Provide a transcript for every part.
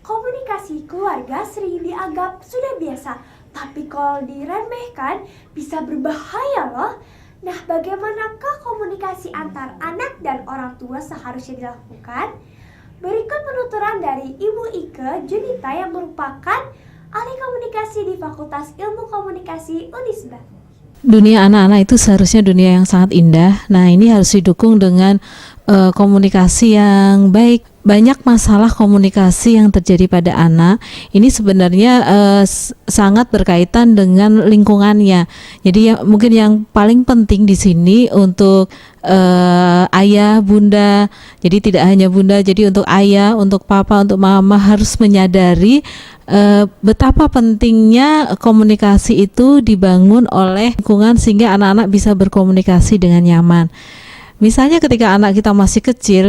Komunikasi keluarga sering dianggap sudah biasa, tapi kalau diremehkan bisa berbahaya loh. Nah, bagaimanakah komunikasi antar anak dan orang tua seharusnya dilakukan? Berikut penuturan dari Ibu Ike Junita yang merupakan ahli komunikasi di Fakultas Ilmu Komunikasi Unisba. Dunia anak-anak itu seharusnya dunia yang sangat indah. Nah, ini harus didukung dengan komunikasi yang baik. Banyak masalah komunikasi yang terjadi pada anak ini sebenarnya sangat berkaitan dengan lingkungannya. Jadi mungkin yang paling penting di sini untuk ayah, bunda. Jadi tidak hanya bunda, jadi untuk ayah, untuk papa, untuk mama harus menyadari betapa pentingnya komunikasi itu dibangun oleh lingkungan sehingga anak-anak bisa berkomunikasi dengan nyaman. Misalnya ketika anak kita masih kecil,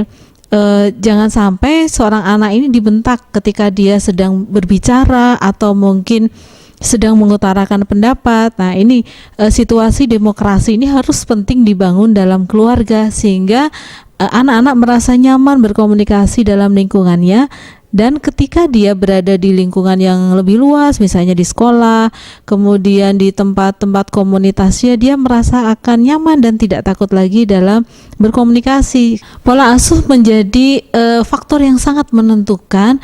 jangan sampai seorang anak ini dibentak ketika dia sedang berbicara atau mungkin sedang mengutarakan pendapat. Nah, ini situasi demokrasi ini harus penting dibangun dalam keluarga sehingga anak-anak merasa nyaman berkomunikasi dalam lingkungannya. Dan ketika dia berada di lingkungan yang lebih luas, misalnya di sekolah, kemudian di tempat-tempat komunitasnya, dia merasa akan nyaman dan tidak takut lagi dalam berkomunikasi. Pola asuh menjadi faktor yang sangat menentukan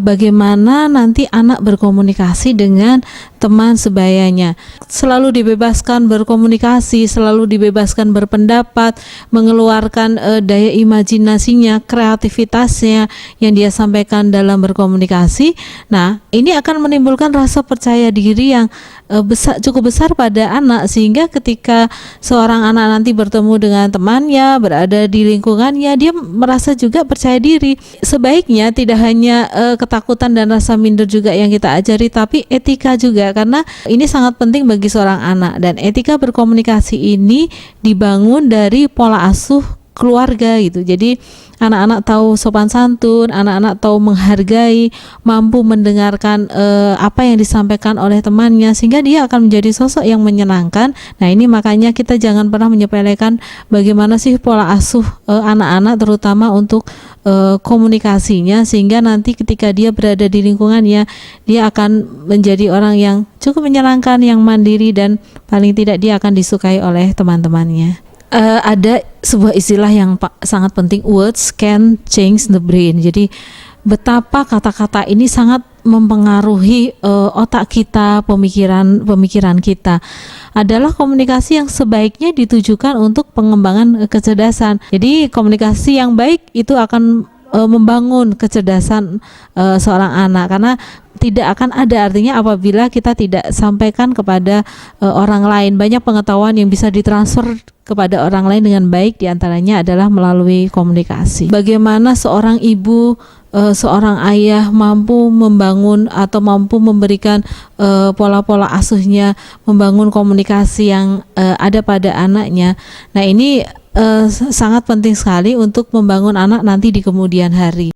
bagaimana nanti anak berkomunikasi dengan teman sebayanya. Selalu dibebaskan berkomunikasi, selalu dibebaskan berpendapat, mengeluarkan daya imajinasinya, kreativitasnya yang dia sampaikan dalam berkomunikasi. Nah, ini akan menimbulkan rasa percaya diri yang cukup besar pada anak, sehingga ketika seorang anak nanti bertemu dengan temannya, berada di lingkungannya, dia merasa juga percaya diri. Sebaiknya tidak hanya ketakutan dan rasa minder juga yang kita ajari, tapi etika juga, karena ini sangat penting bagi seorang anak. Dan etika berkomunikasi ini dibangun dari pola asuh keluarga gitu. Jadi anak-anak tahu sopan santun, anak-anak tahu menghargai, mampu mendengarkan apa yang disampaikan oleh temannya, sehingga dia akan menjadi sosok yang menyenangkan. Nah, ini makanya kita jangan pernah menyepelekan bagaimana sih pola asuh anak-anak, terutama untuk komunikasinya, sehingga nanti ketika dia berada di lingkungannya, dia akan menjadi orang yang cukup menyenangkan, yang mandiri, dan paling tidak dia akan disukai oleh teman-temannya. Ada sebuah istilah yang sangat penting, words can change the brain. Jadi betapa kata-kata ini sangat mempengaruhi otak kita, pemikiran kita. Adalah komunikasi yang sebaiknya ditujukan untuk pengembangan kecerdasan. Jadi komunikasi yang baik itu akan membangun kecerdasan seorang anak, karena tidak akan ada artinya apabila kita tidak sampaikan kepada orang lain. Banyak pengetahuan yang bisa ditransfer kepada orang lain dengan baik, diantaranya adalah melalui komunikasi. Bagaimana seorang ibu, seorang ayah mampu membangun atau mampu memberikan pola-pola asuhnya, membangun komunikasi yang ada pada anaknya. Nah, ini sangat penting sekali untuk membangun anak nanti di kemudian hari.